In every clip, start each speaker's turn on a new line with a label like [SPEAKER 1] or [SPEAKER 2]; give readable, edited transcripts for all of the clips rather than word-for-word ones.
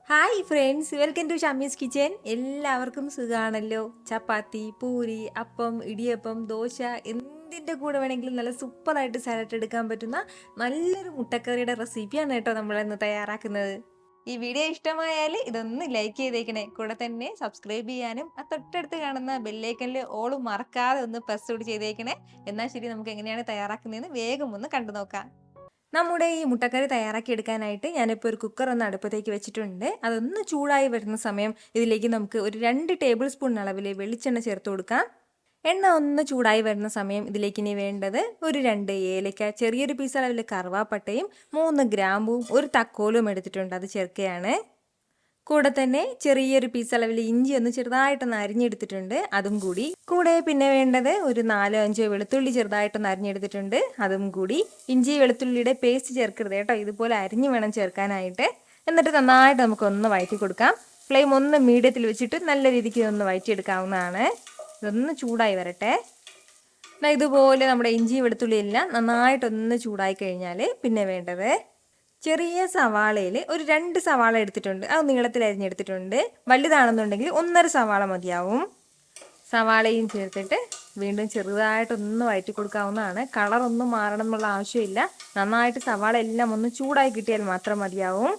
[SPEAKER 1] Hi friends, welcome to Shamees kitchen. എല്ലാവർക്കും സുഖമാണല്ലോ. ചപ്പാത്തി, പൂരി, അപ്പം, ഇടിയപ്പം, ദോശ എന്തിൻ്റെ കൂടെ വേണമെങ്കിലും നല്ല സൂപ്പറായിട്ട് സാലഡ് എടുക്കാൻ പറ്റുന്ന നല്ലൊരു മുട്ടക്കറിയുടെ റെസിപ്പിയാണ് കേട്ടോ നമ്മളിന്ന് തയ്യാറാക്കുന്നത്. ഈ വീഡിയോ ഇഷ്ടമായാൽ ഇതൊന്ന് ലൈക്ക് ചെയ്തേക്കണേ. കൂടെ തന്നെ സബ്സ്ക്രൈബ് ചെയ്യാനും ആ തൊട്ടടുത്ത് കാണുന്ന ബെല്ലൈക്കനിൽ ഓളും മറക്കാതെ ഒന്ന് പ്രസ് ചെയ്തേക്കണേ. എന്നാൽ ശരി, നമുക്ക് എങ്ങനെയാണ് തയ്യാറാക്കുന്നതെന്ന് വേഗം ഒന്ന് കണ്ടു നോക്കാം. നമ്മുടെ ഈ മുട്ടക്കറി തയ്യാറാക്കി എടുക്കാനായിട്ട് ഞാനിപ്പോൾ ഒരു കുക്കർ ഒന്ന് അടുപ്പത്തേക്ക് വെച്ചിട്ടുണ്ട്. അതൊന്ന് ചൂടായി വരുന്ന സമയം ഇതിലേക്ക് നമുക്ക് ഒരു 2 ടേബിൾ സ്പൂൺ അളവിൽ വെളിച്ചെണ്ണ ചേർത്ത് കൊടുക്കാം. എണ്ണ ഒന്ന് ചൂടായി വരുന്ന സമയം ഇതിലേക്ക് ഇനി വേണ്ടത് ഒരു 2 ഏലക്ക, ചെറിയൊരു പീസ് അളവിൽ കറുവാപ്പട്ടയും 3 ഗ്രാമ്പും ഒരു തക്കോലും എടുത്തിട്ടുണ്ട്, അത് ചേർക്കുകയാണ്. കൂടെ തന്നെ ചെറിയൊരു പീസ് അളവിൽ ഇഞ്ചി ഒന്ന് ചെറുതായിട്ടൊന്ന് അരിഞ്ഞെടുത്തിട്ടുണ്ട്, അതും കൂടി. കൂടെ പിന്നെ വേണ്ടത് ഒരു 4-5 വെളുത്തുള്ളി ചെറുതായിട്ടൊന്ന് അരിഞ്ഞെടുത്തിട്ടുണ്ട്, അതും കൂടി. ഇഞ്ചി വെളുത്തുള്ളിയുടെ പേസ്റ്റ് ചേർക്കരുത് കേട്ടോ, ഇതുപോലെ അരിഞ്ഞു വേണം ചേർക്കാനായിട്ട്. എന്നിട്ട് നന്നായിട്ട് നമുക്കൊന്ന് വഴറ്റി കൊടുക്കാം. ഫ്ലെയിം ഒന്ന് മീഡിയത്തിൽ വെച്ചിട്ട് നല്ല രീതിക്ക് ഒന്ന് വഴറ്റിയെടുക്കാവുന്നതാണ്. ഇതൊന്ന് ചൂടായി വരട്ടെ. ഇതുപോലെ നമ്മുടെ ഇഞ്ചി വെളുത്തുള്ളി എല്ലാം നന്നായിട്ടൊന്ന് ചൂടായി കഴിഞ്ഞാൽ പിന്നെ വേണ്ടത് ചെറിയ സവാളയിൽ ഒരു 2 സവാള എടുത്തിട്ടുണ്ട്, അത് നീളത്തിൽ അരിഞ്ഞെടുത്തിട്ടുണ്ട്. വലുതാണെന്നുണ്ടെങ്കിൽ 1.5 സവാള മതിയാവും. സവാളയും ചേർത്തിട്ട് വീണ്ടും ചെറുതായിട്ടൊന്ന് വഴറ്റി കൊടുക്കാവുന്നതാണ്. കളറൊന്നും മാറണം എന്നുള്ള ആവശ്യമില്ല. നന്നായിട്ട് സവാള എല്ലാം ഒന്ന് ചൂടായി കിട്ടിയാൽ മാത്രം മതിയാവും.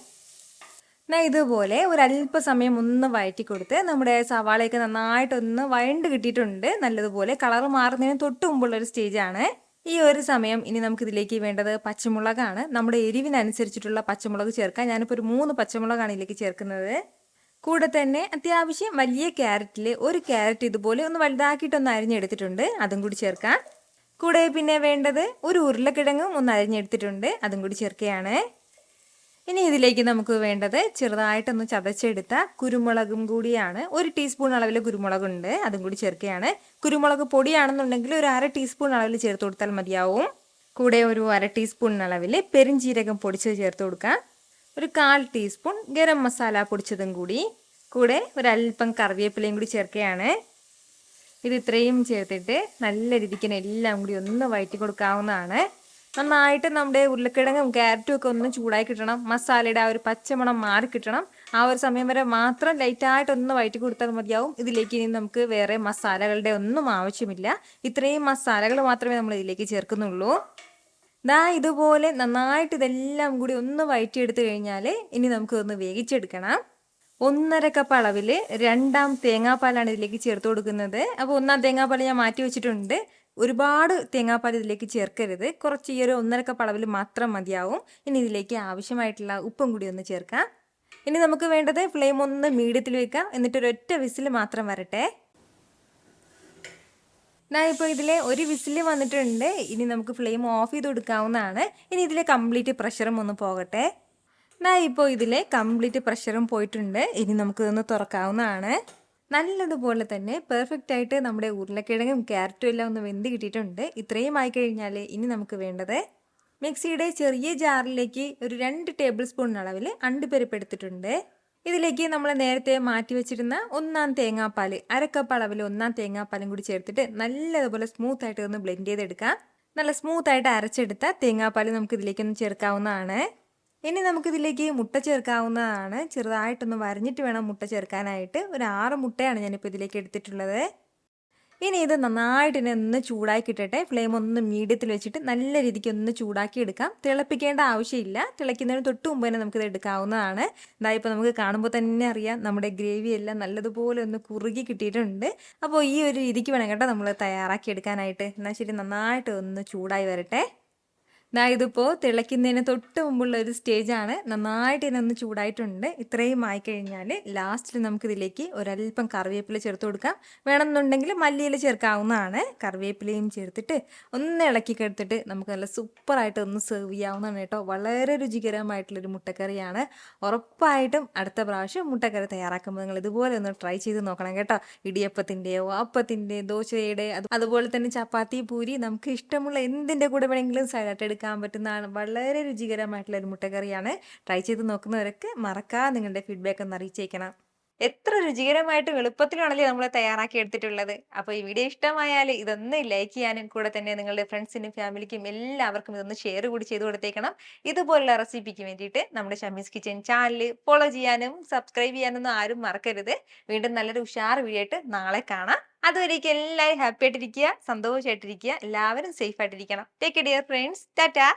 [SPEAKER 1] ഇതുപോലെ ഒരല്പസമയം ഒന്ന് വഴറ്റി കൊടുത്ത് നമ്മുടെ സവാളയൊക്കെ നന്നായിട്ടൊന്ന് വഴണ്ട് കിട്ടിയിട്ടുണ്ട്. നല്ലതുപോലെ കളർ മാറുന്നതിന് തൊട്ട് മുമ്പുള്ളൊരു സ്റ്റേജാണ്. ഈ ഒരു സമയം ഇനി നമുക്കിതിലേക്ക് വേണ്ടത് പച്ചമുളകാണ്. നമ്മുടെ എരിവിനനുസരിച്ചിട്ടുള്ള പച്ചമുളക് ചേർക്കാം. ഞാനിപ്പോൾ ഒരു 3 പച്ചമുളകാണ് ഇതിലേക്ക് ചേർക്കുന്നത്. കൂടെ തന്നെ അത്യാവശ്യം വലിയ ക്യാരറ്റിൽ ഒരു ക്യാരറ്റ് ഇതുപോലെ ഒന്ന് വലുതാക്കിയിട്ടൊന്ന് അരിഞ്ഞെടുത്തിട്ടുണ്ട്, അതും കൂടി ചേർക്കാം. കൂടെ പിന്നെ വേണ്ടത് ഒരു ഉരുളക്കിഴങ്ങും ഒന്ന് അരിഞ്ഞെടുത്തിട്ടുണ്ട്, അതും കൂടി ചേർക്കുകയാണ്. ഇനി ഇതിലേക്ക് നമുക്ക് വേണ്ടത് ചെറുതായിട്ടൊന്ന് ചതച്ചെടുത്ത കുരുമുളകും കൂടിയാണ്. 1 ടീസ്പൂൺ അളവിൽ കുരുമുളകുണ്ട്, അതും കൂടി ചേർക്കുകയാണ്. കുരുമുളക് പൊടിയാണെന്നുണ്ടെങ്കിൽ ഒരു 1/2 ടീസ്പൂൺ അളവിൽ ചേർത്ത് കൊടുത്താൽ മതിയാവും. കൂടെ ഒരു 1/2 ടീസ്പൂൺ അളവിൽ പെരിഞ്ജീരകം പൊടിച്ചത് ചേർത്ത് കൊടുക്കാം. ഒരു 1/4 ടീസ്പൂൺ ഗരം മസാല പൊടിച്ചതും കൂടി. കൂടെ ഒരല്പം കറിവേപ്പിലയും കൂടി ചേർക്കുകയാണ്. ഇത് ഇത്രയും ചേർത്തിട്ട് നല്ല രീതിക്ക് എല്ലാം കൂടി ഒന്ന് വഴറ്റി കൊടുക്കാവുന്നതാണ്. നന്നായിട്ട് നമ്മുടെ ഉരുളക്കിഴങ്ങും ക്യാരറ്റും ഒക്കെ ഒന്ന് ചൂടായി കിട്ടണം. മസാലയുടെ ആ ഒരു പച്ചമണം മാറി കിട്ടണം. ആ ഒരു സമയം വരെ മാത്രം ലൈറ്റായിട്ടൊന്ന് വഴറ്റി കൊടുത്താൽ മതിയാവും. ഇതിലേക്ക് ഇനി നമുക്ക് വേറെ മസാലകളുടെ ഒന്നും ആവശ്യമില്ല. ഇത്രയും മസാലകൾ മാത്രമേ നമ്മൾ ഇതിലേക്ക് ചേർക്കുന്നുള്ളൂ. ഇതുപോലെ നന്നായിട്ട് ഇതെല്ലാം കൂടി ഒന്ന് വഴറ്റിയെടുത്ത് കഴിഞ്ഞാൽ ഇനി നമുക്ക് ഒന്ന് വേവിച്ചെടുക്കണം. 1.5 കപ്പ് അളവിൽ 2 തേങ്ങാപ്പാലാണ് ഇതിലേക്ക് ചേർത്ത് കൊടുക്കുന്നത്. അപ്പോൾ 1 തേങ്ങാപ്പാൽ ഞാൻ മാറ്റി വെച്ചിട്ടുണ്ട്. ഒരുപാട് തേങ്ങാപ്പാൽ ഇതിലേക്ക് ചേർക്കരുത്, കുറച്ച് ഈ ഒരു 1.5 കപ്പ് അളവിൽ മാത്രം മതിയാവും. ഇനി ഇതിലേക്ക് ആവശ്യമായിട്ടുള്ള ഉപ്പും കൂടി ഒന്ന് ചേർക്കാം. ഇനി നമുക്ക് വേണ്ടത് ഫ്ലെയിം ഒന്ന് മീഡിയത്തിൽ വെക്കാം, എന്നിട്ട് ഒരൊറ്റ വിസിൽ മാത്രം വരട്ടെ. ഇപ്പോൾ ഇതിലെ ഒരു വിസിൽ വന്നിട്ടുണ്ട്. ഇനി നമുക്ക് ഫ്ലെയിം ഓഫ് ചെയ്ത് കൊടുക്കാവുന്നതാണ്. ഇനി ഇതിലെ കംപ്ലീറ്റ് പ്രഷറും ഒന്ന് പോകട്ടെ. ഇപ്പോൾ ഇതിലെ കംപ്ലീറ്റ് പ്രഷറും പോയിട്ടുണ്ട്. ഇനി നമുക്കിതൊന്ന് തുറക്കാവുന്നതാണ്. നല്ലതുപോലെ തന്നെ പെർഫെക്റ്റ് ആയിട്ട് നമ്മുടെ ഉരുളക്കിഴങ്ങും ക്യാരറ്റും എല്ലാം ഒന്ന് വെന്ത് കിട്ടിയിട്ടുണ്ട്. ഇത്രയും ആയിക്കഴിഞ്ഞാൽ ഇനി നമുക്ക് വേണ്ടത് മിക്സിയുടെ ചെറിയ ജാറിലേക്ക് ഒരു 2 ടേബിൾ സ്പൂൺ അളവിൽ അണ്ടിപ്പരിപ്പ് എടുത്തിട്ടുണ്ട്. ഇതിലേക്ക് നമ്മൾ നേരത്തെ മാറ്റി വെച്ചിരുന്ന 1 തേങ്ങാപ്പാൽ, 1/2 കപ്പ് അളവിൽ 1 തേങ്ങാപ്പാലും കൂടി ചേർത്തിട്ട് നല്ലതുപോലെ സ്മൂത്തായിട്ട് ഒന്ന് ബ്ലെൻഡ് ചെയ്തെടുക്കാം. നല്ല സ്മൂത്തായിട്ട് അരച്ചെടുത്ത തേങ്ങാപ്പാൽ നമുക്ക് ഇതിലേക്കൊന്ന് ചേർക്കാവുന്നതാണ്. ഇനി നമുക്കിതിലേക്ക് മുട്ട ചേർക്കാവുന്നതാണ്. ചെറുതായിട്ടൊന്ന് വരഞ്ഞിട്ട് വേണം മുട്ട ചേർക്കാനായിട്ട്. ഒരു 6 മുട്ടയാണ് ഞാനിപ്പോൾ ഇതിലേക്ക് എടുത്തിട്ടുള്ളത്. ഇനി ഇത് നന്നായിട്ട് ഒന്ന് ചൂടാക്കി കിട്ടട്ടെ. ഫ്ലെയിം ഒന്ന് മീഡിയത്തിൽ വെച്ചിട്ട് നല്ല രീതിക്ക് ഒന്ന് ചൂടാക്കി എടുക്കാം. തിളപ്പിക്കേണ്ട ആവശ്യമില്ല, തിളയ്ക്കുന്നതിന് തൊട്ട് മുമ്പ് തന്നെ നമുക്കിത് എടുക്കാവുന്നതാണ്. ഇപ്പോൾ നമുക്ക് കാണുമ്പോൾ തന്നെ അറിയാം നമ്മുടെ ഗ്രേവി എല്ലാം നല്ലതുപോലെ ഒന്ന് കുറുകി കിട്ടിയിട്ടുണ്ട്. അപ്പോൾ ഈ ഒരു രീതിക്ക് വേണം കേട്ടോ നമ്മൾ തയ്യാറാക്കി എടുക്കാനായിട്ട്. എന്നാൽ ശരി, നന്നായിട്ട് ഒന്ന് ചൂടായി വരട്ടെ. ഇതിപ്പോൾ തിളയ്ക്കുന്നതിന് തൊട്ട് മുമ്പുള്ള ഒരു സ്റ്റേജാണ്. നന്നായിട്ട് ഇതിനൊന്ന് ചൂടായിട്ടുണ്ട്. ഇത്രയും ആയിക്കഴിഞ്ഞാൽ ലാസ്റ്റിൽ നമുക്കിതിലേക്ക് ഒരല്പം കറിവേപ്പില ചേർത്ത് കൊടുക്കാം. വേണമെന്നുണ്ടെങ്കിൽ മല്ലിയില ചേർക്കാവുന്നതാണ്. കറിവേപ്പിലയും ചേർത്തിട്ട് ഒന്ന് ഇളക്കി എടുത്തിട്ട് നമുക്ക് നല്ല സൂപ്പറായിട്ട് ഒന്ന് സെർവ് ചെയ്യാവുന്നതാണ് കേട്ടോ. വളരെ രുചികരമായിട്ടുള്ളൊരു മുട്ടക്കറിയാണ്. ഉറപ്പായിട്ടും അടുത്ത പ്രാവശ്യം മുട്ടക്കറി തയ്യാറാക്കുമ്പോൾ നിങ്ങൾ ഇതുപോലെ ഒന്ന് ട്രൈ ചെയ്ത് നോക്കണം കേട്ടോ. ഇടിയപ്പത്തിൻ്റെയോ അപ്പത്തിൻ്റെ ദോശയുടെ അതുപോലെ തന്നെ ചപ്പാത്തി, പൂരി, നമുക്ക് ഇഷ്ടമുള്ള എന്തിൻ്റെ കൂടെ വേണമെങ്കിലും സൈഡായിട്ട് എടുക്കാൻ പറ്റുന്നതാണ്. വളരെ രുചികരമായിട്ടുള്ള ഒരു മുട്ടക്കറിയാണ്. ട്രൈ ചെയ്ത് നോക്കുന്നവരൊക്കെ മറക്കാതെ നിങ്ങളുടെ ഫീഡ്ബാക്ക് ഒന്ന് അറിയിച്ചേക്കണം. എത്ര രുചികരമായിട്ടും എളുപ്പത്തിലാണല്ലേ നമ്മൾ തയ്യാറാക്കി എടുത്തിട്ടുള്ളത്. അപ്പോൾ ഈ വീഡിയോ ഇഷ്ടമായാൽ ഇതൊന്ന് ലൈക്ക് ചെയ്യാനും കൂടെ തന്നെ നിങ്ങളുടെ ഫ്രണ്ട്സിനും ഫാമിലിക്കും എല്ലാവർക്കും ഇതൊന്ന് ഷെയർ കൂടി ചെയ്ത് കൊടുത്തേക്കണം. ഇതുപോലുള്ള റെസിപ്പിക്ക് വേണ്ടിയിട്ട് നമ്മുടെ ഷമീസ് കിച്ചൻ ചാനൽ ഫോളോ ചെയ്യാനും സബ്സ്ക്രൈബ് ചെയ്യാനൊന്നും ആരും മറക്കരുത്. വീണ്ടും നല്ലൊരു ഉഷാർ വീഡിയോ ആയിട്ട് നാളെ കാണാം. അതുവരേക്കും എല്ലാവരും ഹാപ്പി ആയിട്ടിരിക്കുക, സന്തോഷമായിട്ടിരിക്കുക, എല്ലാവരും സേഫ് ആയിട്ടിരിക്കണം. Take care dear friends. Tata.